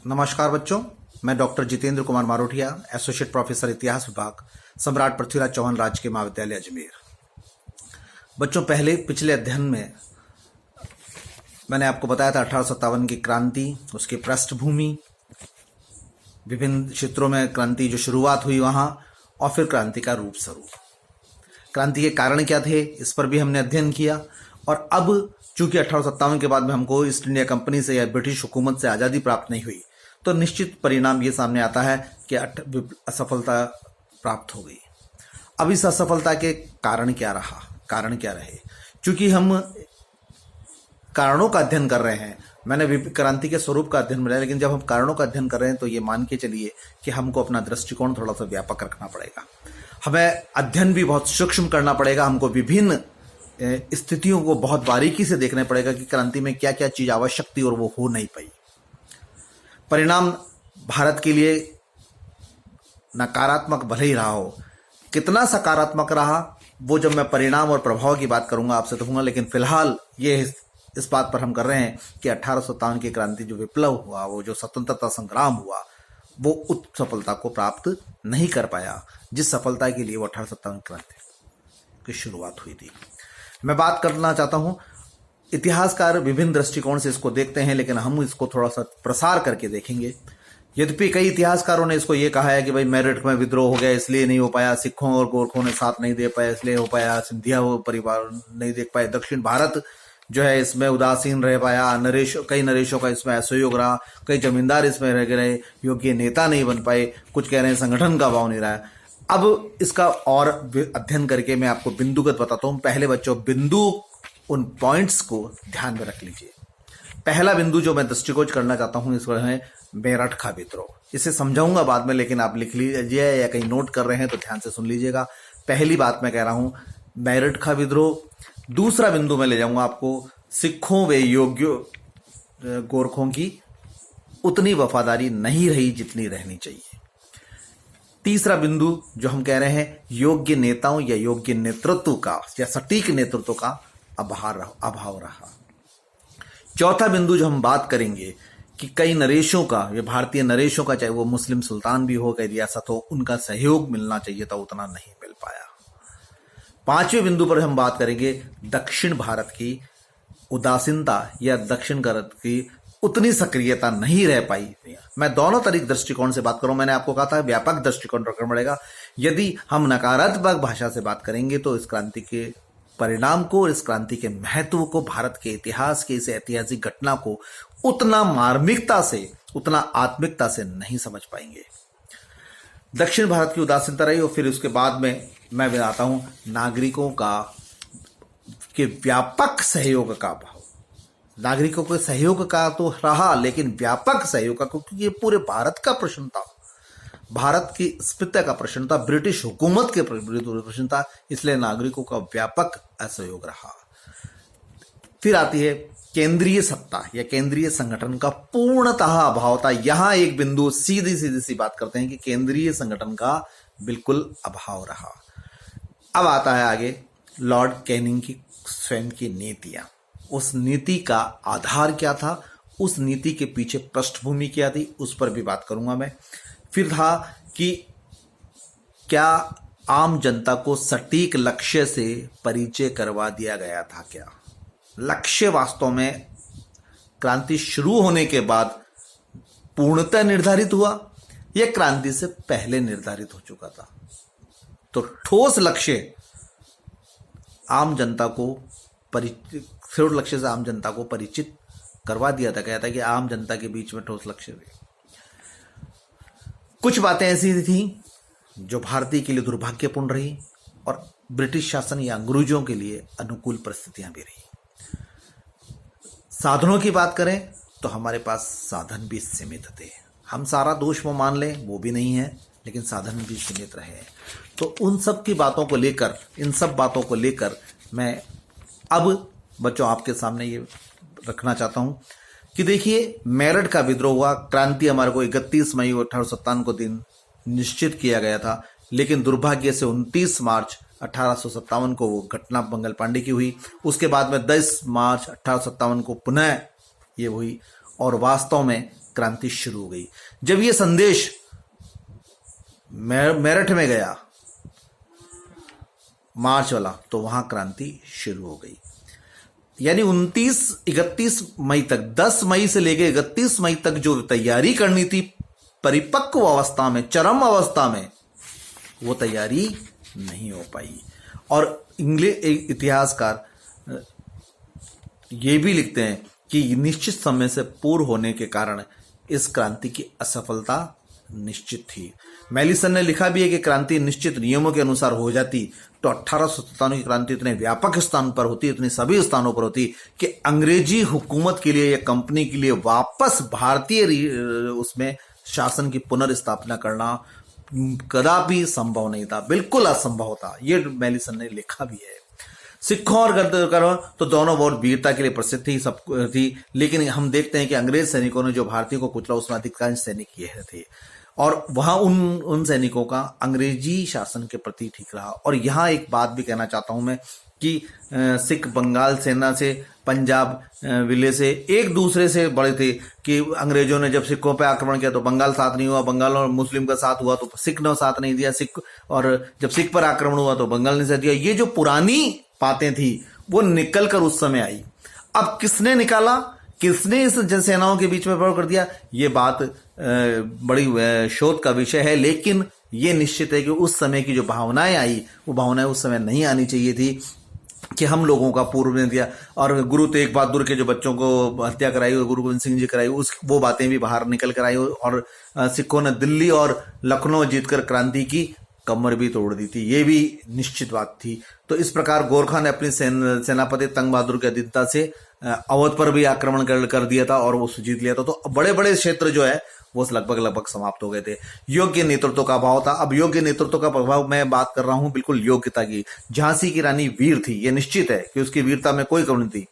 नमस्कार बच्चों, मैं doctor Jitendra Kumar Marothia, associate professor इतिहास विभाग, सम्राट पृथ्वीराज चौहान राजकीय महाविद्यालय अजमेर। बच्चों, पिछले अध्ययन में मैंने आपको बताया था 1857 की क्रांति, उसकी पृष्ठभूमि, विभिन्न क्षेत्रों में क्रांति जो शुरुआत हुई वहां, और फिर क्रांति का रूप स्वरूप, क्रांति के कारण क्या थे, इस पर भी हमने अध्ययन किया। और अब चूंकि 1857 के बाद में हमको ईस्ट इंडिया कंपनी से या ब्रिटिश हुकूमत से आज़ादी प्राप्त नहीं हुई, तो निश्चित परिणाम ये सामने आता है कि असफलता प्राप्त हो गई। अब इस असफलता के कारण क्या रहे? चूंकि हम कारणों का अध्ययन कर रहे हैं, मैंने क्रांति के स्वरूप का अध्ययन मिला, लेकिन जब हम कारणों का अध्ययन कर रहे हैं तो ये मान के चलिए कि हमको अपना दृष्टिकोण थोड़ा सा व्यापक रखना पड़ेगा। हमें अध्ययन भी बहुत सूक्ष्म करना पड़ेगा, हमको विभिन्न स्थितियों को बहुत बारीकी से देखना पड़ेगा कि क्रांति में क्या क्या चीज आवश्यक थी और वो हो नहीं पाई। परिणाम भारत के लिए नकारात्मक भले ही रहा हो, कितना सकारात्मक रहा वो जब मैं परिणाम और प्रभाव की बात करूंगा आपसे तो कहूंगा, लेकिन फिलहाल ये इस बात पर हम कर रहे हैं कि 1857 की क्रांति जो विप्लव हुआ, वो जो स्वतंत्रता संग्राम हुआ, वो उस सफलता को प्राप्त नहीं कर पाया जिस सफलता के लिए वो 1857 क्रांति की शुरुआत हुई थी। मैं बात करना चाहता हूं, इतिहासकार विभिन्न दृष्टिकोण से इसको देखते हैं, लेकिन हम इसको थोड़ा सा प्रसार करके देखेंगे। यद्यपि कई इतिहासकारों ने इसको ये कहा है कि भाई मेरठ में विद्रोह हो गया इसलिए नहीं हो पाया, सिखों और गोरखों ने साथ नहीं दे पाया इसलिए हो पाया, सिंधिया परिवार नहीं देख पाए, दक्षिण भारत जो है इसमें उदासीन रह पाया, कई नरेशों का इसमें असहयोग रहा, कई जमींदार इसमें रह गए, योग्य नेता नहीं बन पाए, कुछ कह रहे हैं संगठन का भाव नहीं रहा। अब इसका और अध्ययन करके मैं आपको बिंदुगत बताता हूं। पहले बच्चों, उन पॉइंट्स को ध्यान में रख लीजिए। पहला बिंदु जो मैं दृष्टिगोचर करना चाहता हूं इस पर है मेरठ का विद्रोह। इसे समझाऊंगा बाद में, लेकिन आप लिख लीजिए या कहीं नोट कर रहे हैं तो ध्यान से सुन लीजिएगा। पहली बात मैं कह रहा हूं मेरठ का विद्रोह। दूसरा बिंदु मैं ले जाऊंगा आपको, सिखों व योग्य गोरखों की उतनी वफादारी नहीं रही जितनी रहनी चाहिए। तीसरा बिंदु जो हम कह रहे हैं योग्य नेताओं या योग्य नेतृत्व का या सटीक नेतृत्व का अभाव रहा। चौथा बिंदु जो हम बात करेंगे कि कई नरेशों का, ये भारतीय नरेशों का, चाहे वो मुस्लिम सुल्तान भी हो, कई रियासत हो, उनका सहयोग मिलना चाहिए था, उतना नहीं मिल पाया। पांचवें बिंदु पर हम बात करेंगे दक्षिण भारत की उदासीनता या दक्षिण भारत की उतनी सक्रियता नहीं रह पाई। मैं दोनों तरीके दृष्टिकोण से बात करूं, मैंने आपको कहा था व्यापक दृष्टिकोण रखना पड़ेगा। यदि हम नकारात्मक भाषा से बात करेंगे तो इस क्रांति के परिणाम को और इस क्रांति के महत्व को, भारत के इतिहास के इस ऐतिहासिक घटना को उतना मार्मिकता से, उतना आत्मिकता से नहीं समझ पाएंगे। दक्षिण भारत की उदासीनता रही, और फिर उसके बाद में मैं बताता हूं नागरिकों का के व्यापक सहयोग का अभाव। नागरिकों के सहयोग का तो रहा, लेकिन व्यापक सहयोग का, क्योंकि ये पूरे भारत का प्रश्न था, भारत की अस्मिता का प्रश्न था, ब्रिटिश हुकूमत के प्रश्न था, इसलिए नागरिकों का व्यापक असहयोग रहा। फिर आती है केंद्रीय सत्ता या केंद्रीय संगठन का पूर्णतः अभाव था। यहां एक बिंदु सीधी सी बात करते हैं कि केंद्रीय संगठन का बिल्कुल अभाव रहा। अब आता है आगे लॉर्ड कैनिंग की स्वयं की नीतियां। उस नीति का आधार क्या था, उस नीति के पीछे पृष्ठभूमि क्या थी, उस पर भी बात करूंगा मैं। फिर था कि क्या आम जनता को सटीक लक्ष्य से परिचय करवा दिया गया था? क्या लक्ष्य वास्तव में क्रांति शुरू होने के बाद पूर्णतः निर्धारित हुआ या क्रांति से पहले निर्धारित हो चुका था? तो ठोस लक्ष्य आम जनता को ठोस लक्ष्य से आम जनता को परिचित करवा दिया था। कहता है कि आम जनता के बीच में ठोस लक्ष्य थे। कुछ बातें ऐसी थी जो भारतीय के लिए दुर्भाग्यपूर्ण रही और ब्रिटिश शासन या अंग्रेजों के लिए अनुकूल परिस्थितियां भी रही। साधनों की बात करें तो हमारे पास साधन भी सीमित थे। हम सारा दोष वो मान लें, वो भी नहीं है, लेकिन साधन भी सीमित रहे। तो उन सब की बातों को लेकर, इन सब बातों को लेकर मैं अब बच्चों आपके सामने ये रखना चाहता हूं कि देखिए मेरठ का विद्रोह हुआ, क्रांति हमारे को 31 मई 1857 को दिन निश्चित किया गया था, लेकिन दुर्भाग्य से 29 मार्च 1857 को वो घटना मंगल पांडे की हुई। उसके बाद में 10 मार्च 1857 को पुनः ये हुई और वास्तव में क्रांति शुरू हो गई। जब ये संदेश मेरठ में गया मार्च वाला, तो वहां क्रांति शुरू हो गई। यानी 31 मई तक, 10 मई से लेकर 31 मई तक जो तैयारी करनी थी परिपक्व अवस्था में, चरम अवस्था में, वो तैयारी नहीं हो पाई। और इंग्लिश इतिहासकार ये भी लिखते हैं कि निश्चित समय से पूर्व होने के कारण इस क्रांति की असफलता निश्चित थी। मैलिसन ने लिखा भी है कि क्रांति निश्चित नियमों के अनुसार हो जाती तो 1897 की क्रांति इतने व्यापक स्थान पर होती, इतनी सभी स्थानों पर होती कि अंग्रेजी हुकूमत के लिए या कंपनी के लिए वापस भारतीय उसमें शासन की पुनर्स्थापना करना कदापि संभव नहीं था, बिल्कुल असंभव था। ये मैलिसन ने लिखा भी है। सिखों और गद्दारों तो दोनों बहुत वीरता के लिए प्रसिद्ध थी, सब थी, लेकिन हम देखते हैं कि अंग्रेज सैनिकों ने जो भारतीयों को कुचला उसमें अधिकांश सैनिक ये थे, और वहां उन सैनिकों का अंग्रेजी शासन के प्रति ठीक रहा। और यहाँ एक बात भी कहना चाहता हूं मैं कि सिख बंगाल सेना से, पंजाब विले से एक दूसरे से बड़े थे कि अंग्रेजों ने जब सिखों पे आक्रमण किया तो बंगाल साथ नहीं हुआ, बंगाल और मुस्लिम का साथ हुआ तो सिख ने साथ नहीं दिया, सिख, और जब सिख पर आक्रमण हुआ तो बंगाल ने साथ दिया। ये जो पुरानी बातें थी वो निकल कर उस समय आई। अब किसने निकाला, किसने इस जनसेनाओं के बीच में प्रयोग कर दिया, ये बात बड़ी शोध का विषय है। लेकिन ये निश्चित है कि उस समय की जो भावनाएं आई, वो भावनाएं उस समय नहीं आनी चाहिए थी कि हम लोगों का पूर्व ने दिया। और गुरु तेग बहादुर के जो बच्चों को हत्या कराई, गुरु गोविंद सिंह जी कराई, वो बातें भी बाहर निकल कर आई। और सिखों ने दिल्ली और लखनऊ जीतकर क्रांति की कमर भी तोड़ दी थी, ये भी निश्चित बात थी। तो इस प्रकार गोरखा ने अपनी सेनापति तंग बहादुर की अधीनता से अवध पर भी आक्रमण कर दिया था और वो जीत लिया था। तो बड़े बड़े क्षेत्र जो है वो लगभग समाप्त हो गए थे। योग्य नेतृत्व का अभाव था। अब योग्य नेतृत्व का प्रभाव मैं बात कर रहा हूं बिल्कुल योग्यता की। झांसी की रानी वीर थी, ये निश्चित है कि उसकी वीरता में कोई कमी नहीं थी,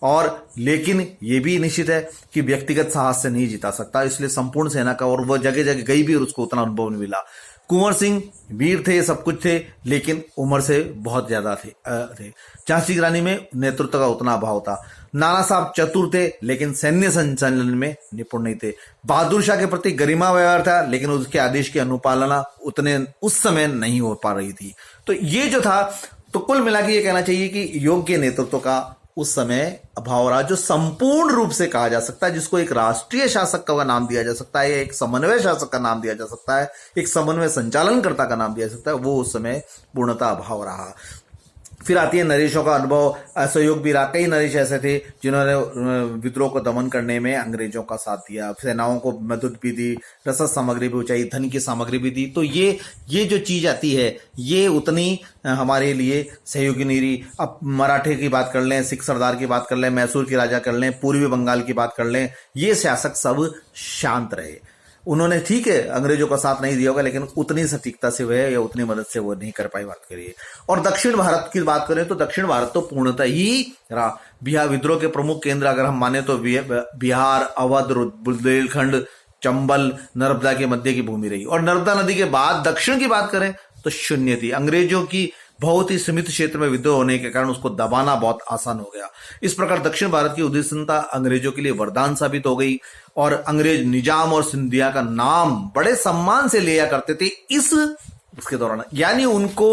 और लेकिन ये भी निश्चित है कि व्यक्तिगत साहस से नहीं जीता सकता, इसलिए संपूर्ण सेना का, और वह जगह जगह गई भी और उसको उतना अनुभव नहीं मिला। कुंवर सिंह वीर थे, सब कुछ थे, लेकिन उम्र से बहुत ज्यादा थे। झांसी की रानी में नेतृत्व का उतना अभाव था। नाना साहब चतुर थे, लेकिन सैन्य संचालन में निपुण नहीं थे। बहादुर शाह के प्रति गरिमा व्यवहार था, लेकिन उसके आदेश की अनुपालना उतने उस समय नहीं हो पा रही थी। तो ये जो था, तो कुल मिला के ये कहना चाहिए कि योग्य नेतृत्व का उस समय अभाव रहा, जो संपूर्ण रूप से कहा जा सकता है, जिसको एक राष्ट्रीय शासक का नाम दिया जा सकता है, एक समन्वय शासक का नाम दिया जा सकता है, एक समन्वय संचालनकर्ता का नाम दिया जा सकता है, वो उस समय पूर्णतः अभाव रहा। फिर आती है नरेशों का अनुभव, असहयोग भी रहा। कई नरेश ऐसे थे जिन्होंने विद्रोह को दमन करने में अंग्रेजों का साथ दिया, सेनाओं को मदद भी दी, रसद सामग्री भी चाहिए, धन की सामग्री भी दी। तो ये जो चीज आती है ये उतनी हमारे लिए सहयोगी नहीं रही। अब मराठे की बात कर लें, सिख सरदार की बात कर लें, मैसूर के राजा कर लें, पूर्वी बंगाल की बात कर लें, ये शासक सब शांत रहे। उन्होंने ठीक है अंग्रेजों का साथ नहीं दिया होगा, लेकिन उतनी सटीकता से वह या उतनी मदद से वो नहीं कर पाई, बात करिए। और दक्षिण भारत की बात करें तो दक्षिण भारत तो पूर्णतः ही रहा। बिहार विद्रोह के प्रमुख केंद्र अगर हम माने तो बिहार, अवध, बुंदेलखंड, चंबल, नर्मदा के मध्य की भूमि रही। और नर्मदा नदी के बाद दक्षिण की बात करें तो शून्य थी। अंग्रेजों की बहुत ही सीमित क्षेत्र में विद्रोह होने के कारण उसको दबाना बहुत आसान हो गया। इस प्रकार दक्षिण भारत की उद्विग्नता अंग्रेजों के लिए वरदान साबित हो गई, और अंग्रेज निजाम और सिंधिया का नाम बड़े सम्मान से लिया करते थे उसके दौरान। यानी उनको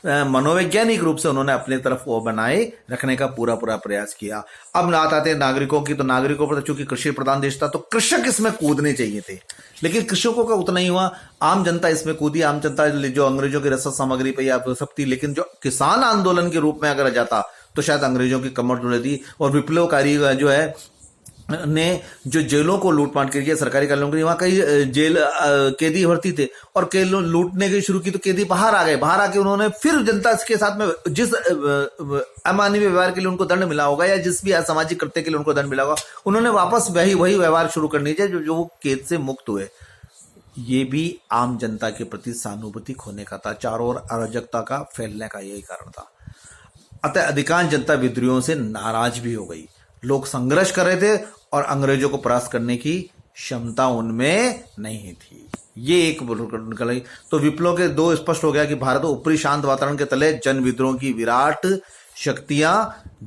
मनोवैज्ञानिक रूप से उन्होंने अपने तरफ वो बनाए रखने का पूरा प्रयास किया। अब बात आते हैं नागरिकों की, तो नागरिकों पर चूंकि कृषि प्रधान देश था तो कृषक इसमें कूदने चाहिए थे, लेकिन कृषकों का उतना ही हुआ। आम जनता इसमें कूदी, आम जनता जो अंग्रेजों की रसद सामग्री पे या सब थी, लेकिन जो किसान आंदोलन के रूप में अगर जाता तो शायद अंग्रेजों की कमर तोड़ दी। और विप्लवकारी जो है ने जो जेलों को लूटपाट किया, सरकारी कार्यालयों के लिए, वहां कई जेल कैदी भर्ती थे और कई लोग लूटने की शुरू की तो कैदी बाहर आ गए। बाहर आके उन्होंने फिर जनता के साथ में जिस अमानवीय व्यवहार के लिए उनको दंड मिला होगा या जिस भी असामाजिक कृत्य के लिए उनको दंड मिला होगा, उन्होंने वापस वही व्यवहार शुरू करनी चाहिए जो वो कैद से मुक्त हुए। ये भी आम जनता के प्रति सहानुभूति खोने का था, चारों ओर अराजकता का फैलने का यही कारण था। अतः अधिकांश जनता विद्रोहियों से नाराज भी हो गई। लोग संघर्ष कर रहे थे और अंग्रेजों को परास्त करने की क्षमता उनमें नहीं थी। ये एक निकल। तो विप्लव के दो स्पष्ट हो गया कि भारत ऊपरी शांत वातावरण के तले जन विद्रोह की विराट शक्तियां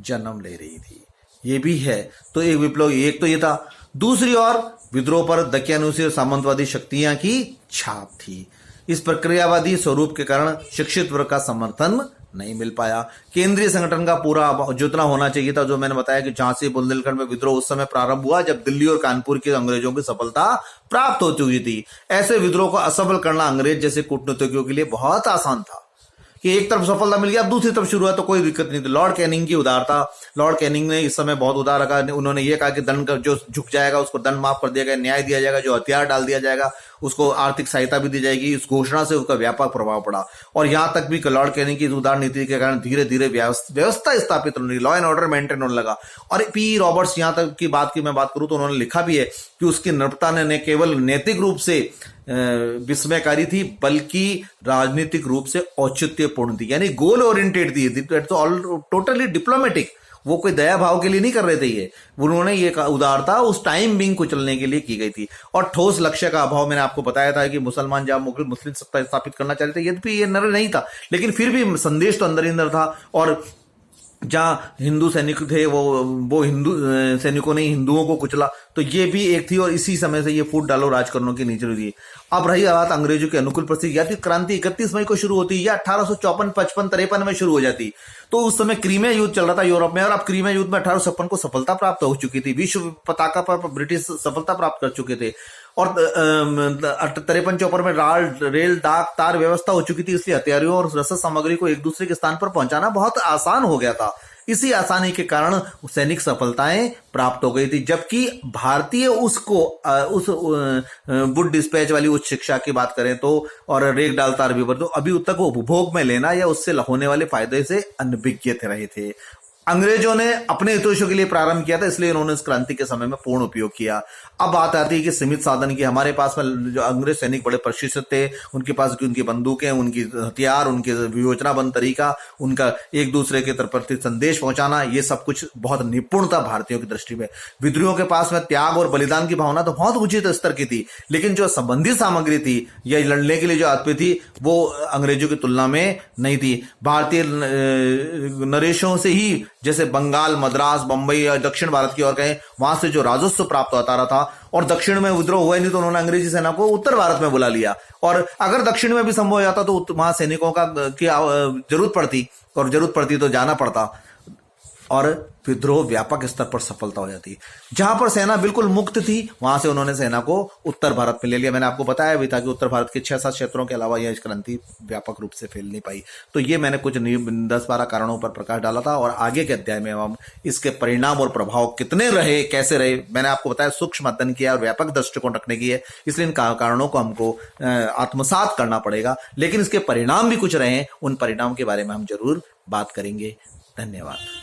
जन्म ले रही थी। ये भी है। तो एक विप्लव एक तो ये था। दूसरी ओर विद्रोह पर दकियानूसी और सामंतवादी शक्तियां की छाप थी। इस प्रक्रियावादी स्वरूप के कारण शिक्षित वर्ग का समर्थन नहीं मिल पाया। केंद्रीय संगठन का पूरा जितना होना चाहिए था, जो मैंने बताया कि झांसी बुंदेलखंड में विद्रोह उस समय प्रारंभ हुआ जब दिल्ली और कानपुर के अंग्रेजों की सफलता प्राप्त हो चुकी थी। ऐसे विद्रोह को असफल करना अंग्रेज जैसे कूटनीतिज्ञों के लिए बहुत आसान था कि एक तरफ सफलता मिल गया, अब दूसरी तरफ शुरू हुआ तो कोई दिक्कत नहीं थी। लॉर्ड कैनिंग की उदारता, लॉर्ड कैनिंग ने इस समय बहुत उदार रखा। उन्होंने ये कहा कि दंड जो झुक जाएगा उसको दंड माफ कर दिया गया, न्याय दिया जाएगा, जो हथियार डाल दिया जाएगा उसको आर्थिक सहायता भी दी जाएगी। इस घोषणा से उसका व्यापक प्रभाव पड़ा और यहां तक भी लॉर्ड कैनिंग की इस उदार नीति के कारण धीरे धीरे व्यवस्था स्थापित होने लगी, लॉ एंड ऑर्डर मेंटेन होने लगा। और पी रॉबर्ट्स यहां तक की बात की मैं बात करूं तो उन्होंने लिखा भी है कि उसकी निर्भरता ने केवल नैतिक रूप से विस्मयकारी थी बल्कि राजनीतिक रूप से औचित्यपूर्ण थी, यानी गोल ओरिएंटेड थी, टोटली डिप्लोमेटिक। वो कोई दया भाव के लिए नहीं कर रहे थे ये, उन्होंने ये उदारता उस टाइम बिंग को चलने के लिए की गई थी। और ठोस लक्ष्य का अभाव, मैंने आपको बताया था कि मुसलमान जब मुस्लिम सत्ता स्थापित करना चाहते थे, यद्यपि ये नर नहीं था लेकिन फिर भी संदेश तो अंदर ही अंदर था। और जहां हिंदू सैनिक थे वो हिंदू सैनिकों ने हिंदुओं को कुचला, तो ये भी एक थी। और इसी समय से ये फूट डालो राज करने की नीचे हुई। अब रही बात अंग्रेजों के अनुकूल परिस्थिति, या तो क्रांति 31 मई को शुरू होती या 1854, 55, 53 में शुरू हो जाती। तो उस समय क्रीमिया युद्ध चल रहा था यूरोप में और अब क्रीमिया युद्ध में 1856 को सफलता प्राप्त हो चुकी थी। विश्व पताका पर ब्रिटिश सफलता प्राप्त कर चुके थे और 53-54 में रेल डाक तार व्यवस्था हो चुकी थी, इसलिए हथियारों और रसद सामग्री को एक दूसरे के स्थान पर पहुंचाना बहुत आसान हो गया था। इसी आसानी के कारण सैनिक सफलताएं प्राप्त हो गई थी, जबकि भारतीय उस वुड डिस्पैच वाली उच्च शिक्षा की बात करें तो और रेक डाल तार भी तो अभी तक वो उपभोग में लेना या उससे होने वाले फायदे से अनभिज्ञ रहे थे। अंग्रेजों ने अपने हितों के लिए प्रारंभ किया था, इसलिए उन्होंने इस क्रांति के समय में पूर्ण उपयोग किया। अब बात आती है कि सीमित साधन की। हमारे पास में जो अंग्रेज सैनिक बड़े प्रशिक्षित थे, उनके पास उनकी बंदूकें, उनकी हथियार, उनके योजनाबंद तरीका, उनका एक दूसरे के प्रति संदेश पहुंचाना, ये सब कुछ बहुत निपुण था भारतीयों की दृष्टि में। विद्रोहियों के पास में त्याग और बलिदान की भावना तो बहुत उचित स्तर की थी, लेकिन जो संबंधित सामग्री थी या लड़ने के लिए जो आदमी थी वो अंग्रेजों की तुलना में नहीं थी। भारतीय नरेशों से ही, जैसे बंगाल, मद्रास, बंबई या दक्षिण भारत की ओर कहें, वहां से जो राजस्व प्राप्त होता रहा था और दक्षिण में विद्रोह हुआ नहीं तो उन्होंने अंग्रेजी सेना को उत्तर भारत में बुला लिया। और अगर दक्षिण में भी संभव हो जाता तो वहां सैनिकों की जरूरत पड़ती तो जाना पड़ता और विद्रोह व्यापक स्तर पर सफलता हो जाती। जहां पर सेना बिल्कुल मुक्त थी वहां से उन्होंने सेना को उत्तर भारत में ले लिया। मैंने आपको बताया भी था कि उत्तर भारत के 6-7 क्षेत्रों के अलावा यह क्रांति व्यापक रूप से फैल नहीं पाई। तो ये मैंने कुछ 10-12 कारणों पर प्रकाश डाला था और आगे के अध्याय में हम इसके परिणाम और प्रभाव कितने रहे, कैसे रहे, मैंने आपको बताया सूक्ष्म अध्ययन किया और व्यापक दृष्टिकोण रखने की है, इसलिए इन कारणों को हमको आत्मसात करना पड़ेगा। लेकिन इसके परिणाम भी कुछ रहे, उन परिणाम के बारे में हम जरूर बात करेंगे। धन्यवाद।